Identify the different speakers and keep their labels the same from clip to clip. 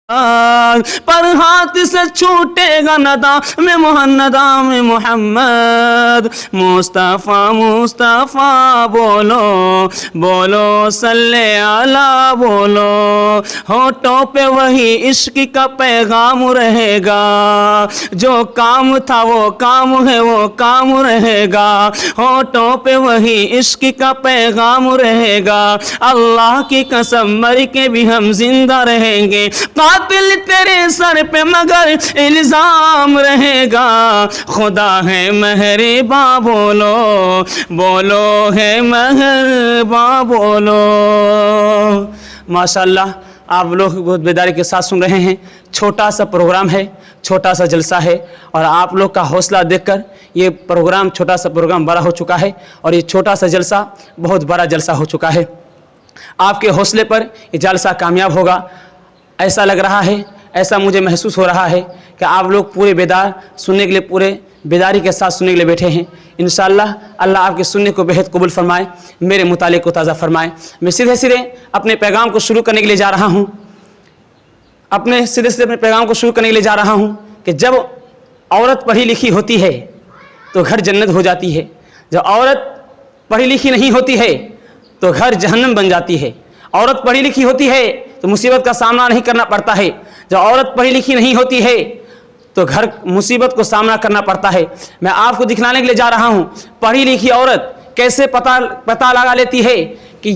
Speaker 1: پر ہاتھ سے چھوٹے گا نام محمد مصطفیٰ مصطفیٰ بولو بولو صلی علی بولو، ہونٹوں پہ وہی عشق کا پیغام رہے گا، جو کام تھا وہ کام ہے وہ کام رہے گا، ہونٹوں پہ وہی عشق کا پیغام رہے گا، اللہ کی قسم مر کے بھی ہم زندہ رہیں گے، قاتل تیرے سر پہ مگر الزام رہے گا، خدا ہے مہرباں بولو بولو ہے مہرباں بولو۔ ماشاءاللہ آپ لوگ بہت بیداری کے ساتھ سن رہے ہیں، چھوٹا سا پروگرام ہے، چھوٹا سا جلسہ ہے، اور آپ لوگ کا حوصلہ دیکھ کر یہ پروگرام چھوٹا سا پروگرام بڑا ہو چکا ہے، اور یہ چھوٹا سا جلسہ بہت بڑا جلسہ ہو چکا ہے۔ آپ کے حوصلے پر یہ جلسہ کامیاب ہوگا ایسا لگ رہا ہے، ایسا مجھے محسوس ہو رہا ہے کہ آپ لوگ پورے بیدار سننے کے لیے، پورے بیداری کے ساتھ سننے کے لیے بیٹھے ہیں۔ انشاءاللہ اللہ آپ کے سننے کو بہت قبول فرمائے، میرے مطالعے کو تازہ فرمائے۔ میں سیدھے اپنے پیغام کو شروع کرنے کے لیے جا رہا ہوں، اپنے پیغام کو شروع کرنے کے لیے جا رہا ہوں کہ جب عورت پڑھی لکھی ہوتی ہے تو گھر جنت ہو جاتی ہے، جب عورت پڑھی لکھی نہیں ہوتی ہے تو گھر جہنم بن جاتی ہے۔ عورت پڑھی لکھی ہوتی ہے تو مصیبت کا سامنا نہیں کرنا پڑتا ہے، جب عورت پڑھی لکھی نہیں ہوتی ہے تو گھر مصیبت کو سامنا کرنا پڑتا ہے۔ میں آپ کو دکھلانے کے لیے جا رہا ہوں پڑھی لکھی عورت کیسے پتہ لگا لیتی ہے کہ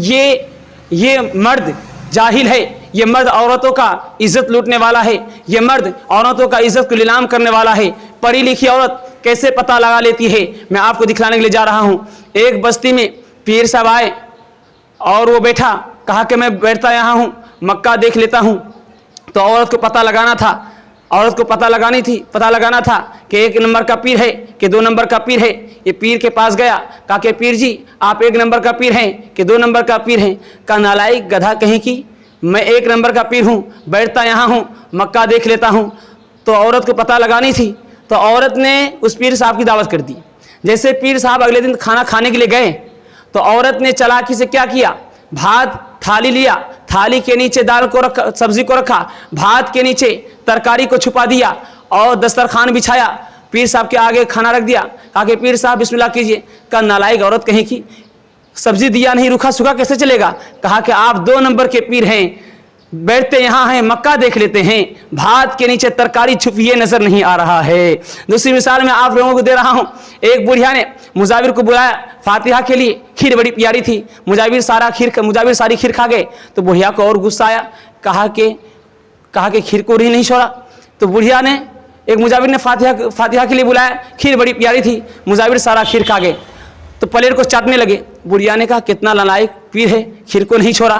Speaker 1: یہ مرد جاہل ہے، یہ مرد عورتوں کا عزت لوٹنے والا ہے، یہ مرد عورتوں کا عزت کو نیلام کرنے والا ہے۔ پڑھی لکھی عورت کیسے پتہ لگا لیتی ہے، میں آپ کو دکھلانے کے لیے جا رہا ہوں۔ ایک بستی میں پیر صاحب آئے اور وہ بیٹھا، کہا کہ میں بیٹھتا یہاں ہوں، مکہ دیکھ لیتا ہوں۔ تو عورت کو پتہ لگانا تھا، عورت کو پتہ لگانا تھا کہ 1 نمبر کا پیر ہے کہ 2 نمبر کا پیر ہے۔ یہ پیر کے پاس گیا، کہا کہ پیر جی آپ 1 نمبر کا پیر ہیں کہ 2 نمبر کا پیر ہیں؟ کہا نالائق گدھا کہیں کی، میں 1 نمبر کا پیر ہوں، بیٹھتا یہاں ہوں، مکہ دیکھ لیتا ہوں۔ تو عورت کو پتہ لگانی تھی، تو عورت نے اس پیر صاحب کی دعوت کر دی۔ جیسے پیر صاحب اگلے دن کھانا کھانے کے لیے گئے تو عورت نے چالاکی سے کیا کیا، بھات تھالی لیا، تھالی کے نیچے دال کو رکھا، سبزی کو رکھا، بھات کے نیچے ترکاری کو چھپا دیا اور دسترخوان بچھایا، پیر صاحب کے آگے کھانا رکھ دیا، کہا کہ پیر صاحب بسم اللہ کیجئے۔ کہا نالائق عورت کہیں کی، سبزی دیا نہیں روکھا سوکھا کیسے چلے گا؟ کہا کہ آپ 2 نمبر کے پیر ہیں، بیٹھتے یہاں ہیں، مکہ دیکھ لیتے ہیں، بھات کے نیچے ترکاری چھپی یہ نظر نہیں آ رہا ہے۔ دوسری مثال میں آپ لوگوں کو دے رہا ہوں، ایک بڑھیا نے مجاور کو بلایا فاتحہ کے لیے، کھیر بڑی پیاری تھی، مجاور ساری کھیر کھا گئے۔ تو بڑھیا کو اور غصہ آیا، کہا کہ کھیر کو نہیں چھوڑا۔ تو بڑھیا نے ایک مجاور نے فاتحہ کے لیے بلایا، کھیر بڑی پیاری تھی، مجاور سارا کھیر کھا گئے۔ تو پلیٹ کو چاٹنے لگے، بڑھیا نے کہا کتنا نالائق پیر ہے، کھیر کو نہیں چھوڑا۔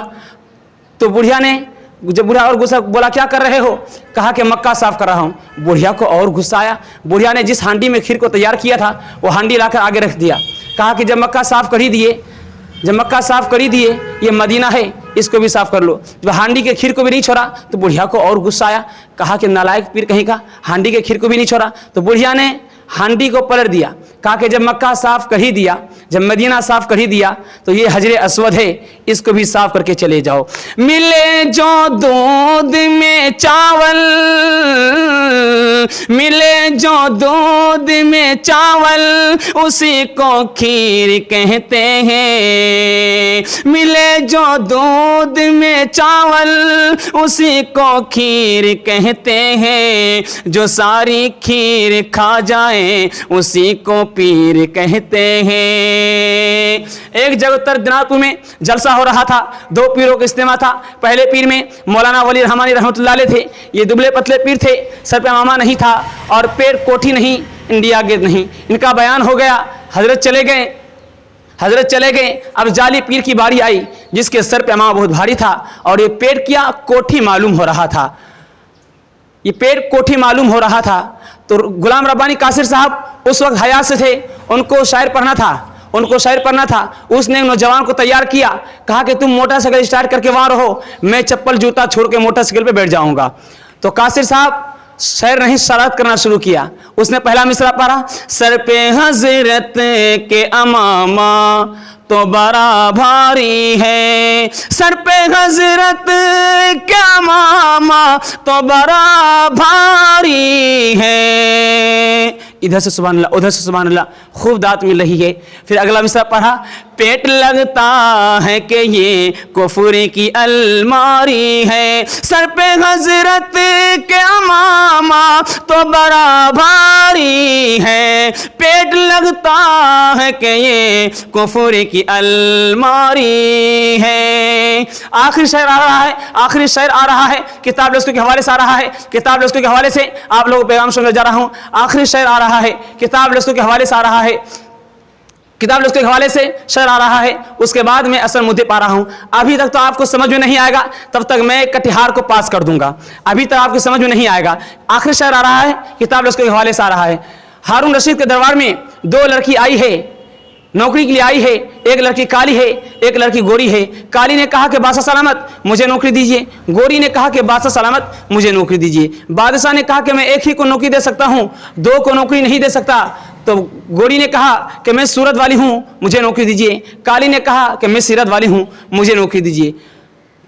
Speaker 1: تو بڑھیا نے جب بڑھیا اور غصہ بولا کیا کر رہے ہو؟ کہا کہ مکہ صاف کر رہا ہوں۔ بڑھیا کو اور غصہ آیا، بڑھیا نے جس ہانڈی میں کھیر کو تیار کیا تھا وہ ہانڈی لا کر آگے رکھ دیا، کہا کہ جب مکہ صاف کر ہی دیے یہ مدینہ ہے، اس کو بھی صاف کر لو۔ جب ہانڈی کے کھیر کو بھی نہیں چھوڑا تو بڑھیا کو اور غصہ آیا، کہا کہ نالائق پیر کہیں کا، ہانڈی کے کھیر کو بھی نہیں چھوڑا۔ تو بڑھیا نے ہانڈی کو پلٹ دیا، کہا کہ جب مکہ صاف کر ہی دیا، جب مدینہ صاف کر ہی دیا تو یہ حجر اسود ہے، اس کو بھی صاف کر کے چلے جاؤ۔ ملے جو دودھ میں چاول، ملے جو دودھ میں چاول، اسی کو کھیر کہتے ہیں، ملے جو دودھ میں چاول، اسی کو کھیر کہتے ہیں، جو ساری کھیر کھا جائے اسی کو پیر کہتے ہیں۔ ایک جگہ اتر دناپور میں جلسہ ہو رہا تھا، 2 پیروں کا اجتماع تھا۔ پہلے پیر میں مولانا ولی رحمانی رحمۃ اللہ علیہ تھے، یہ دبلے پتلے پیر تھے، سر پہ امامہ نہیں تھا اور پیٹ کوٹھی نہیں، انڈیا گیٹ نہیں۔ ان کا بیان ہو گیا، حضرت چلے گئے۔ اب جعلی پیر کی باری آئی جس کے سر پہ امامہ بہت بھاری تھا اور یہ پیٹ کیا کوٹھی معلوم ہو رہا تھا، تو غلام ربانی قاصر صاحب اس وقت حیات سے تھے، ان کو شاعر پڑھنا تھا۔ اس نے نوجوان کو تیار کیا، کہا کہ تم موٹر سائیکل اسٹارٹ کر کے وہاں رہو، میں چپل جوتا چھوڑ کے موٹر سائیکل پہ بیٹھ جاؤں گا۔ تو قاصر صاحب شعر نہیں شرارت کرنا شروع کیا۔ اس نے پہلا مصرع پڑھا، سر پہ حضرت کے امامہ تو بڑا بھاری ہے، سر پہ حضرت کے امامہ تو بڑا بھاری ہے۔ ادھر سے سبحان اللہ، ادھر سے سبحان اللہ، خوب داد مل رہی ہے۔ پھر اگلا مصرع پڑھا، پیٹ لگتا ہے کہ یہ کفر کی الماری ہے، سر پہ حضرت کے امامہ تو بڑا بھاری ہے، پیٹ لگتا ہے کہ یہ کفر کی الماری ہے۔ آخری شعر آ رہا ہے، آخری شعر آ رہا ہے، کتاب لوستوں کے حوالے سے آ رہا ہے، کتاب لوستوں کے حوالے سے آپ لوگوں کو پیغام سننے جا رہا ہوں۔ آخری شعر آ رہا ہے، کتاب لوستوں کے حوالے سے آ رہا ہے، کتاب لوستوں کے حوالے سے شعر آ رہا ہے، اس کے بعد میں اصل مدعے پا رہا ہوں۔ ابھی تک تو آپ کو سمجھ میں نہیں آئے گا، تب تک میں کٹیہار کو پاس کر دوں گا، ابھی تک آپ کو سمجھ میں نہیں آئے گا۔ آخری شعر آ رہا ہے، کتاب لوستوں کے حوالے سے آ رہا ہے۔ ہارون رشید کے دربار میں دو لڑکی آئی ہے، نوکری کے لیے آئی ہے، ایک لڑکی کالی ہے، ایک لڑکی گوری ہے۔ کالی نے کہا کہ بادشاہ سلامت مجھے نوکری دیجیے، گوری نے کہا کہ بادشاہ سلامت مجھے نوکری دیجیے۔ بادشاہ نے کہا کہ میں ایک ہی کو نوکری دے سکتا ہوں، دو کو نوکری نہیں دے سکتا۔ تو گوری نے کہا کہ میں صورت والی ہوں، مجھے نوکری دیجیے۔ کالی نے کہا کہ میں سیرت والی ہوں، مجھے نوکری دیجیے۔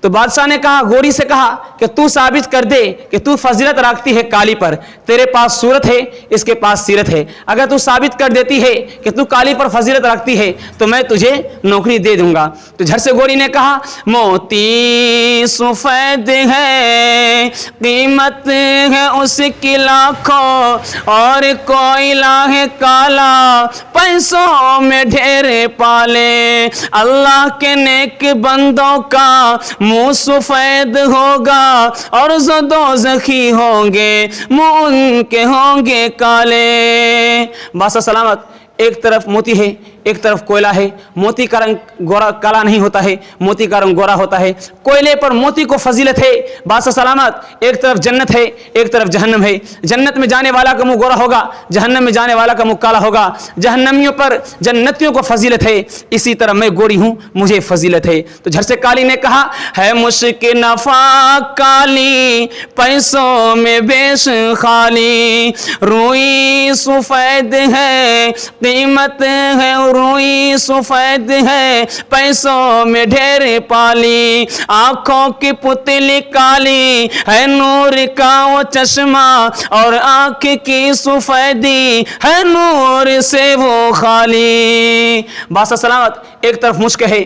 Speaker 1: تو بادشاہ نے کہا، گوری سے کہا کہ تو ثابت کر دے کہ تو فضیلت رکھتی ہے کالی پر، تیرے پاس صورت ہے، اس کے پاس سیرت ہے، اگر تو ثابت کر دیتی ہے کہ تو کالی پر فضیلت رکھتی ہے تو میں تجھے نوکری دے دوں گا۔ تو جھٹ سے گوری نے کہا، موتی سفید ہے قیمت ہے اس کی لاکھوں، اور کوئلہ ہے کالا پیسوں میں ڈھیر پالے، اللہ کے نیک بندوں کا منہ سفید ہوگا اور دوزخی ہوں گے منہ ان کے ہوں گے کالے۔ بادشاہ سلامت ایک طرف موتی ہے، ایک طرف کوئلہ ہے۔ موتی کا رنگ گورا کالا نہیں ہوتا ہے، موتی کا رنگ گورا ہوتا ہے۔ کوئلے پر موتی کو فضیلت ہے۔ بادشاہ سلامت ایک طرف جنت ہے، ایک طرف جہنم ہے۔ جنت میں جانے والا کا منہ گورا ہوگا، جہنم میں جانے والا کا منہ کالا ہوگا۔ جہنمیوں پر جنتیوں کو فضیلت ہے، اسی طرح میں گوری ہوں، مجھے فضیلت ہے۔ تو جھٹ سے کالی نے کہا، ہے مشک نفع کالی پیسوں میں بیش خالی، روئی سفید ہے قیمت ہے، روئی سفید ہے پیسوں میں ڈھیر پالی، آنکھوں کی پتلی کالی ہے نور کا وہ چشمہ، اور آنکھ کی سفیدی ہے نور سے وہ خالی۔ بادشاہ سلامت ایک طرف مشک ہے،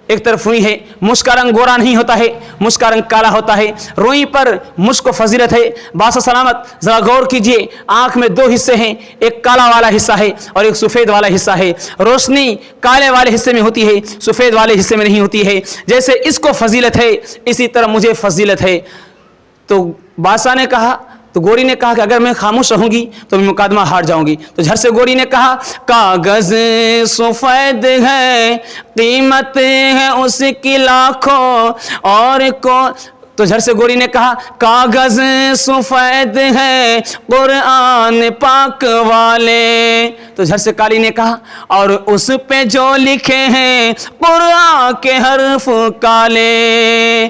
Speaker 1: ایک طرف روئی ہے۔ مشک کا رنگ گورا نہیں ہوتا ہے، مشک کا رنگ کالا ہوتا ہے۔ روئی پر مشک کو فضیلت ہے۔ بادشاہ سلامت ذرا غور کیجئے، آنکھ میں دو حصے ہیں، ایک کالا والا حصہ ہے اور ایک سفید والا حصہ ہے۔ روشنی کالے والے حصے میں ہوتی ہے، سفید والے حصے میں نہیں ہوتی ہے۔ جیسے اس کو فضیلت ہے، اسی طرح مجھے فضیلت ہے۔ تو بادشاہ نے کہا، تو گوری نے کہا کہ اگر میں خاموش رہوں گی تو میں مقدمہ ہار جاؤں گی۔ تو جھٹ سے گوری نے کہا، کاغذ سفید ہے قیمت ہے اس کی لاکھوں، اور تو جھٹ سے گوری نے کہا، کاغذ سفید ہے قرآن پاک والے۔ تو جھٹ سے کالی نے کہا، اور اس پہ جو لکھے ہیں قرآن کے حرف کالے۔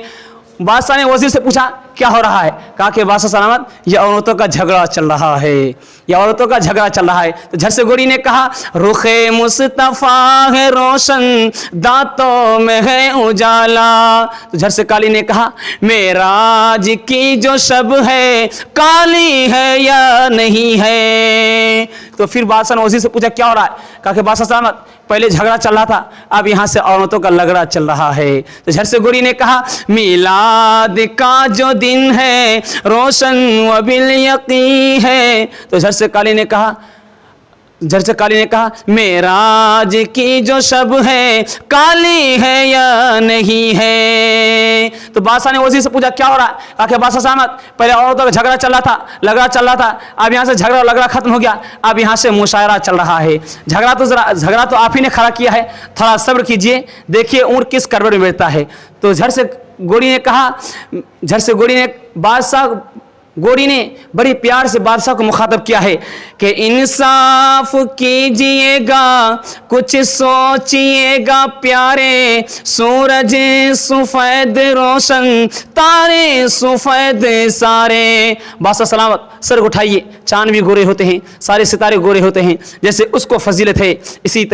Speaker 1: بادشاہ نے وزیر سے پوچھا کیا ہو رہا ہے؟ کہا کہ بادشاہ سلامت یہ عورتوں کا جھگڑا چل رہا ہے، یہ عورتوں کا جھگڑا چل رہا ہے۔ تو جھٹ سے گوری نے کہا، رخ مصطفیٰ ہے روشن دانتوں میں ہے اجالا۔ تو جھٹ سے کالی نے کہا، معراج کی جو شب ہے کالی ہے یا نہیں ہے؟ تو پھر بادشاہ نے وزیر سے پوچھا کیا ہو رہا ہے؟ کہا کہ بادشاہ سلامت پہلے جھگڑا چل رہا تھا، اب یہاں سے عورتوں کا لگڑا چل رہا ہے۔ تو جھٹ سے گوری نے کہا، میلاد کا جو دن ہے روشن و بالیقین ہے۔ تو جھٹ سے کالی نے کہا، جھٹ سے کالی نے کہا، معراج کی جو شب ہے کالی ہے یا نہیں ہے؟ تو بادشاہ نے وزیر سے پوچھا کیا ہو رہا ہے؟ کہا کہ بادشاہ سلامت پہلے عورتوں کا جھگڑا چل رہا تھا، لگڑا چل رہا تھا، اب یہاں سے جھگڑا لگڑا ختم ہو گیا، اب یہاں سے مشاعرہ چل رہا ہے۔ جھگڑا تو آپ ہی نے کھڑا کیا ہے، تھوڑا صبر کیجئے، دیکھیے اونٹ کس کروٹ میں بیٹھتا ہے۔ تو جھٹ سے گوری نے کہا، جھٹ سے گوری نے بادشاہ گوری نے بڑی پیار سے بادشاہ کو مخاطب کیا ہے کہ انصاف کیجئے گا، کچھ سوچئے گا پیارے، سورج سفید روشن، تارے سفید سارے۔ بادشاہ سلامت سر اٹھائیے، چاند بھی گورے ہوتے ہیں، سارے ستارے گورے ہوتے ہیں، جیسے اس کو فضیلت ہے اسی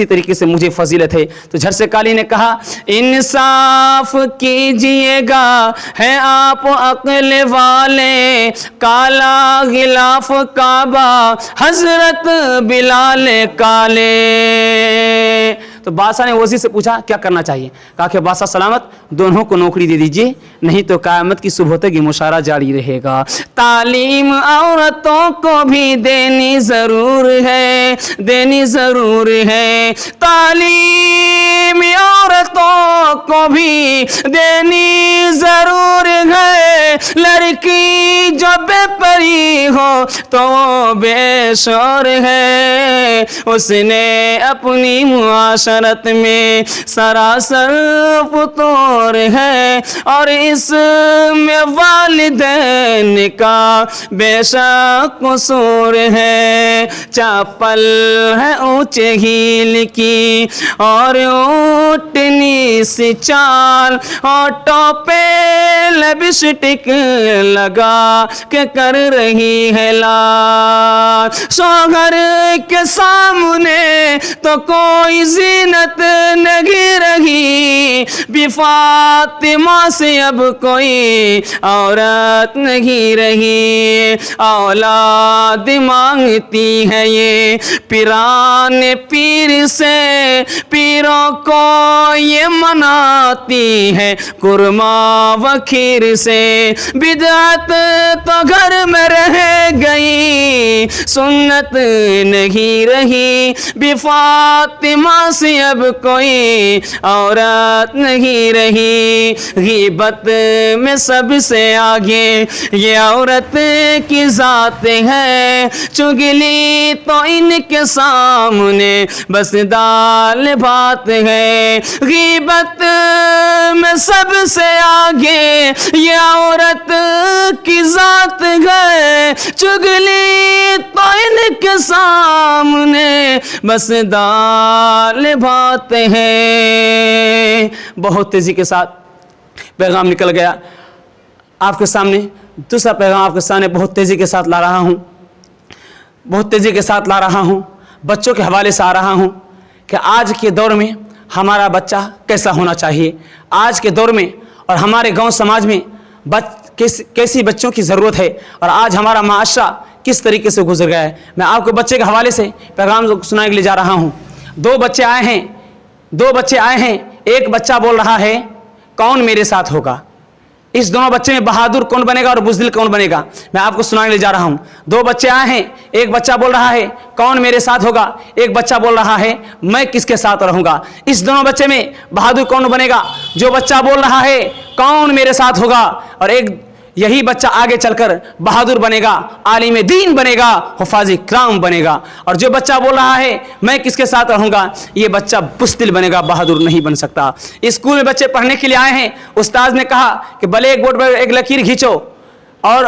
Speaker 1: طریقے سے مجھے فضیلت ہے۔ تو جھر سے کالی نے کہا انصاف کیجئے گا، ہے آپ عقل والے، کالا غلاف کعبہ حضرت بلال کالے۔ تو بادشاہ نے وزیر سے پوچھا کیا کرنا چاہیے؟ کہا کہ بادشاہ سلامت دونوں کو نوکری دے دیجئے، نہیں تو قیامت کی صبح تک یہ مشاہرہ جاری رہے گا۔ تعلیم عورتوں کو بھی دینی ضرور ہے، دینی ضرور ہے، تعلیم عورتوں کو بھی دینی ضرور ہے، لڑکی جو بے پری ہو تو وہ بے شور ہے، اس نے اپنی معاشرت میں سراسر فطور ہے، اور اس میں والدین کا بے شک قصور ہے، چپل ہے اونچے ہیل کی اور اونٹنی سی چال، اور ٹوپے لپسٹک لگا کے کر رہی ہے لال، شوہر کے سامنے تو کوئی زینت نہیں رہی، بی فاطمہ سے اب کوئی عورت نہیں رہی، اولاد مانگتی ہے یہ پیران پیر سے، پیروں کو یہ مناتی ہے قرما و کھیر سے، بدعت تو گھر میں رہ گئی، سنت نہیں رہی، بی فاطمہ سے اب کوئی عورت نہیں رہی، غیبت میں سب سے آگے یہ عورت کی ذات ہے، چگلی تو ان کے سامنے بس دال بھات ہے، غیبت میں سب سے آگے یہ عورت کی ذات ہے، چگلی تو ان کے سامنے بس دال بھات ہے۔ بہت تیزی کے ساتھ پیغام نکل گیا آپ کے سامنے، دوسرا پیغام آپ کے سامنے بہت تیزی کے ساتھ لا رہا ہوں، بہت تیزی کے ساتھ لا رہا ہوں، بچوں کے حوالے سے آ رہا ہوں کہ آج کے دور میں ہمارا بچہ کیسا ہونا چاہیے، آج کے دور میں اور ہمارے گاؤں سماج میں کیسی بچوں کی ضرورت ہے، اور آج ہمارا معاشرہ کس طریقے سے گزر گیا ہے۔ میں آپ کو بچے کے حوالے سے پیغام سنانے کے لیے جا رہا ہوں۔ دو بچے آئے ہیں، ایک بچہ بول رہا ہے کون میرے ساتھ ہوگا، اس دونوں بچے میں بہادر کون بنے گا اور بزدل کون بنے گا، میں آپ کو سنانے کے لیے جا رہا ہوں۔ دو بچے آئے ہیں، ایک بچہ بول رہا ہے کون میرے ساتھ ہوگا، ایک بچہ بول رہا ہے میں کس کے ساتھ رہوں گا، اس دونوں بچے میں بہادر کون بنے گا؟ جو بچہ بول رہا ہے کون میرے ساتھ ہوگا، اور یہی بچہ آگے چل کر بہادر بنے گا، عالم دین بنے گا، حفاظ کرام بنے گا، اور جو بچہ بول رہا ہے میں کس کے ساتھ رہوں گا، یہ بچہ بزدل بنے گا، بہادر نہیں بن سکتا۔ اسکول میں بچے پڑھنے کے لیے آئے ہیں، استاد نے کہا کہ بلیک بورڈ پر ایک لکیر کھینچو، اور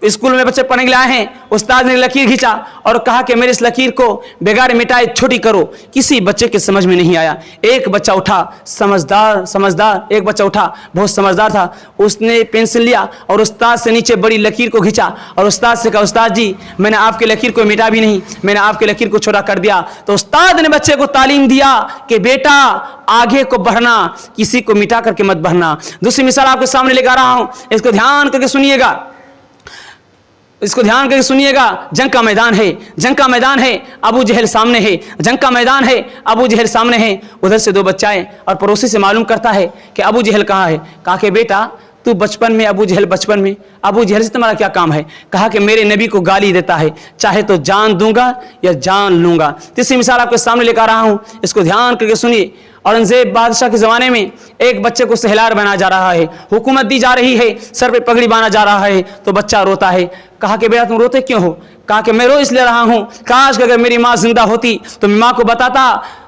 Speaker 1: اسکول میں بچے پڑھنے کے لیے آئے ہیں، استاد نے لکیر کھینچا اور کہا کہ میرے اس لکیر کو بغیر مٹائے چھوٹی کرو، کسی بچے کے سمجھ میں نہیں آیا۔ ایک بچہ اٹھا سمجھدار ایک بچہ اٹھا، بہت سمجھدار تھا، اس نے پینسل لیا اور استاد سے نیچے بڑی لکیر کو کھینچا اور استاد سے کہا استاد جی میں نے آپ کے لکیر کو مٹا بھی نہیں، میں نے آپ کے لکیر کو چھوٹا کر دیا۔ تو استاد نے بچے کو تعلیم دیا کہ بیٹا آگے کو بڑھنا، کسی کو مٹا کر کے مت بڑھنا۔ دوسری مثال آپ کے سامنے لے کر رہا ہوں، اس کو دھیان کر کے سنیے گا، اس کو دھیان کر کے سنیے گا۔ جنگ کا میدان ہے، ابو جہل سامنے ہے، جنگ کا میدان ہے، ابو جہل سامنے ہے۔ ادھر سے دو بچہ آئے اور پڑوسی سے معلوم کرتا ہے کہ ابو جہل کہاں ہے۔ کہا کہ بیٹا تو بچپن میں ابو جہل سے تمہارا کیا کام ہے؟ کہا کہ میرے نبی کو گالی دیتا ہے، چاہے تو جان دوں گا یا جان لوں گا۔ تیسری مثال آپ کے سامنے لے کر آ رہا ہوں، اس کو دھیان کر کے سنیے۔ اورنگزیب بادشاہ کے زمانے میں ایک بچے کو سہلار بنا جا رہا ہے، حکومت دی جا رہی ہے، سر پہ پگڑی باندھا جا رہا ہے، تو بچہ روتا ہے۔ کہا کہ بیٹا تم روتے کیوں ہو؟ کہا کہ میں رو اس لیے رہا ہوں، کاش کہ اگر میری ماں زندہ ہوتی تو میں ماں کو بتاتا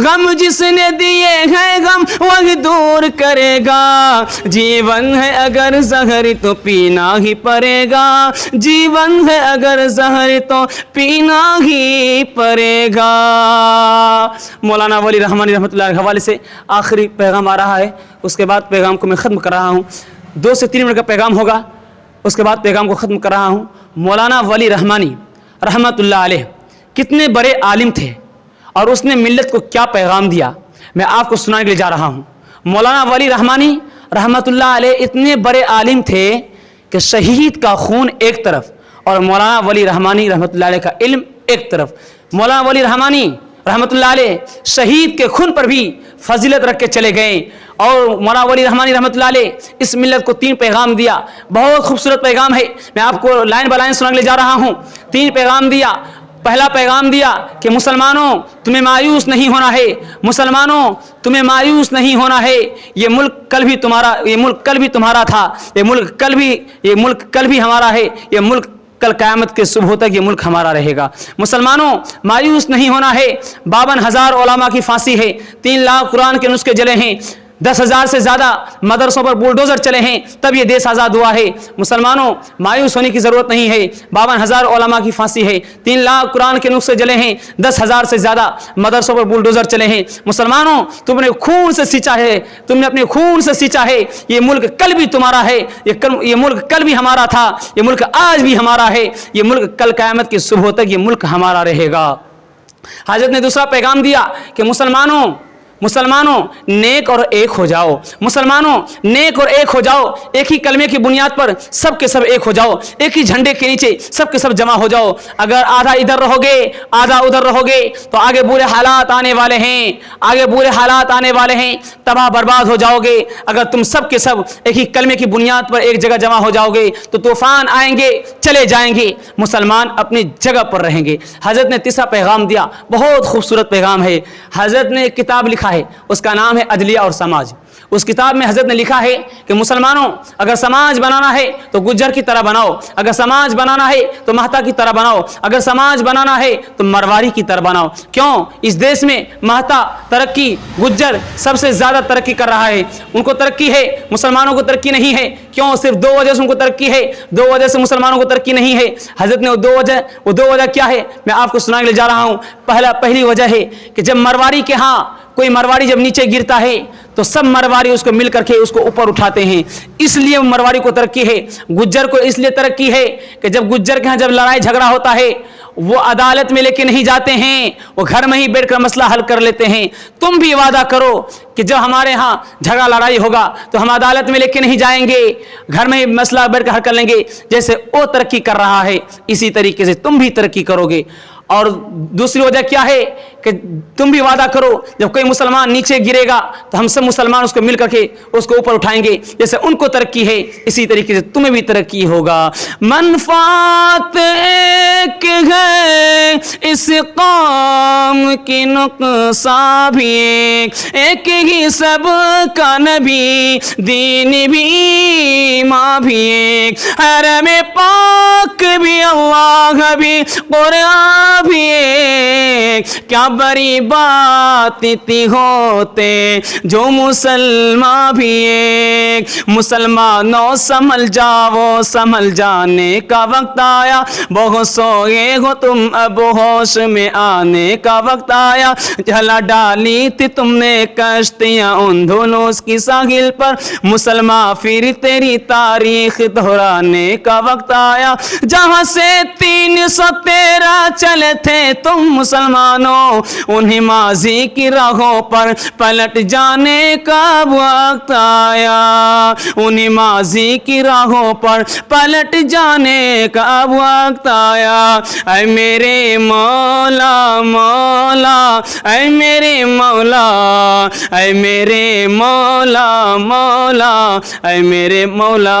Speaker 1: غم جس نے دیے ہیں غم وہی دور کرے گا، جیون ہے اگر زہر تو پینا ہی پڑے گا، جیون ہے اگر زہر تو پینا ہی پڑے گا۔ مولانا ولی رحمانی رحمۃ اللہ کے حوالے سے آخری پیغام آ رہا ہے، اس کے بعد پیغام کو میں ختم کر رہا ہوں۔ 2 سے 3 منٹ کا پیغام ہوگا، اس کے بعد پیغام کو ختم کر رہا ہوں۔ مولانا ولی رحمانی رحمۃ اللہ علیہ کتنے بڑے عالم تھے اور اس نے ملت کو کیا پیغام دیا، میں آپ کو سنانے کے لیے جا رہا ہوں۔ مولانا ولی رحمانی رحمۃ اللہ علیہ اتنے بڑے عالم تھے کہ شہید کا خون ایک طرف اور مولانا ولی رحمانی رحمۃ اللہ علیہ کا علم ایک طرف۔ مولانا ولی رحمانی رحمۃ اللہ علیہ شہید کے خون پر بھی فضیلت رکھ کے چلے گئے، اور مولانا ولی رحمانی رحمۃ اللہ علیہ اس ملت کو 3 پیغام دیا، بہت خوبصورت پیغام ہے، میں آپ کو لائن بائی لائن سنانے کے لیے جا رہا ہوں۔ 3 پیغام دیا۔ پہلا پیغام دیا کہ مسلمانوں تمہیں مایوس نہیں ہونا ہے، مسلمانوں تمہیں مایوس نہیں ہونا ہے، یہ ملک کل بھی تمہارا، یہ ملک کل بھی تمہارا تھا، یہ ملک کل بھی ہمارا ہے، یہ ملک کل قیامت کے صبح تک یہ ملک ہمارا رہے گا۔ مسلمانوں مایوس نہیں ہونا ہے۔ 52,000 علماء کی پھانسی ہے، 3 لاکھ قرآن کے نسخے جلے ہیں، 10,000 سے زیادہ مدرسوں پر بلڈوزر چلے ہیں، تب یہ دیش آزاد ہوا ہے۔ مسلمانوں مایوس ہونے کی ضرورت نہیں ہے۔ 52,000 علماء کی پھانسی ہے، 3 لاکھ قرآن کے نسخے جلے ہیں، 10,000 سے زیادہ مدرسوں پر بلڈوزر چلے ہیں۔ مسلمانوں تم نے خون سے سینچا ہے، تم نے اپنے خون سے سینچا ہے، یہ ملک کل بھی تمہارا ہے، یہ ملک کل بھی ہمارا تھا، یہ ملک آج بھی ہمارا ہے، یہ ملک کل قیامت کی صبح تک یہ ملک ہمارا رہے گا۔ حضرت نے دوسرا پیغام دیا کہ مسلمانوں نیک اور ایک ہو جاؤ، مسلمانوں نیک اور ایک ہو جاؤ، ایک ہی کلمے کی بنیاد پر سب کے سب ایک ہو جاؤ، ایک ہی جھنڈے کے نیچے سب کے سب جمع ہو جاؤ۔ اگر آدھا ادھر رہو گے آدھا ادھر رہو گے تو آگے برے حالات آنے والے ہیں، آگے برے حالات آنے والے ہیں، تباہ برباد ہو جاؤ گے۔ اگر تم سب کے سب ایک ہی کلمے کی بنیاد پر ایک جگہ جمع ہو جاؤ گے تو طوفان آئیں گے چلے جائیں گے، مسلمان اپنی جگہ پر رہیں گے۔ حضرت نے تیسرا پیغام دیا، بہت خوبصورت پیغام ہے۔ حضرت نے ایک کتاب لکھا ہے، اس کا نام ہے عدلیہ اور سماج۔ اس کتاب میں حضرت نے لکھا ہے کہ مسلمانوں اگر سماج بنانا ہے تو گجر کی طرح بناؤ، اگر سماج بنانا ہے تو مہتا کی طرح بناؤ، اگر سماج بنانا ہے تو مرواڑی کی طرح بناؤ۔ کیوں؟ اس دیش میں مہتا ترقی، گجر سب سے زیادہ ترقی کر رہا ہے، ان کو ترقی ہے، مسلمانوں کو ترقی نہیں ہے۔ کیوں؟ صرف 2 وجہ سے ان کو ترقی ہے، 2 وجہ سے مسلمانوں کو ترقی نہیں ہے۔ حضرت نے وہ دو وجہ کیا ہے میں آپ کو سنانے کے لیے جا رہا ہوں۔ پہلی وجہ ہے کہ جب مرواڑی کے ہاں کوئی مرواڑی جب نیچے گرتا ہے تو سب مرواڑی اس کو مل کر کے اس کو اوپر اٹھاتے ہیں، اس لیے مرواڑی کو ترقی ہے۔ گجر کو اس لیے ترقی ہے کہ جب گجر کے ہاں جب لڑائی جھگڑا ہوتا ہے وہ عدالت میں لے کے نہیں جاتے ہیں، وہ گھر میں ہی بیٹھ کر مسئلہ حل کر لیتے ہیں۔ تم بھی وعدہ کرو کہ جب ہمارے ہاں جھگڑا لڑائی ہوگا تو ہم عدالت میں لے کے نہیں جائیں گے، گھر میں ہی مسئلہ بیٹھ کر حل کر لیں گے۔ جیسے وہ ترقی کر رہا ہے اسی طریقے سے تم بھی ترقی کرو گے۔ اور دوسری وجہ کیا ہے کہ تم بھی وعدہ کرو جب کوئی مسلمان نیچے گرے گا تو ہم سب مسلمان اس کو مل کر کے اس کو اوپر اٹھائیں گے۔ جیسے ان کو ترقی ہے اسی طریقے سے تمہیں بھی ترقی ہوگا۔ منفعت ایک ہے اس قوم کی نقصان بھی ایک ہی سب کا نبی دین بھی ماں بھی ایک، حرم پاک بھی اللہ بھی قرآن بھی ایک، کیا بڑی بات تھی ہوتے جو مسلمان بھی ایک۔ مسلمانوں سنبھل جاؤ، سنبھل جانے کا وقت آیا، بہت سوئے ہو تم اب ہوش میں آنے کا وقت آیا، جلا ڈالی تھی تم نے کشتیاں ان دونوں کی ساحل پر، مسلمان پھر تیری تاریخ دہرانے کا وقت آیا، جہاں سے 313 چلے تھے تم مسلمانوں انہیں ماضی کی راہوں پر پلٹ جانے کا وقت آیا، انہیں ماضی کی راہوں پر پلٹ جانے کا وقت آیا۔ اے میرے مولا مولا، اے میرے مولا، اے میرے مولا مولا، اے میرے مولا،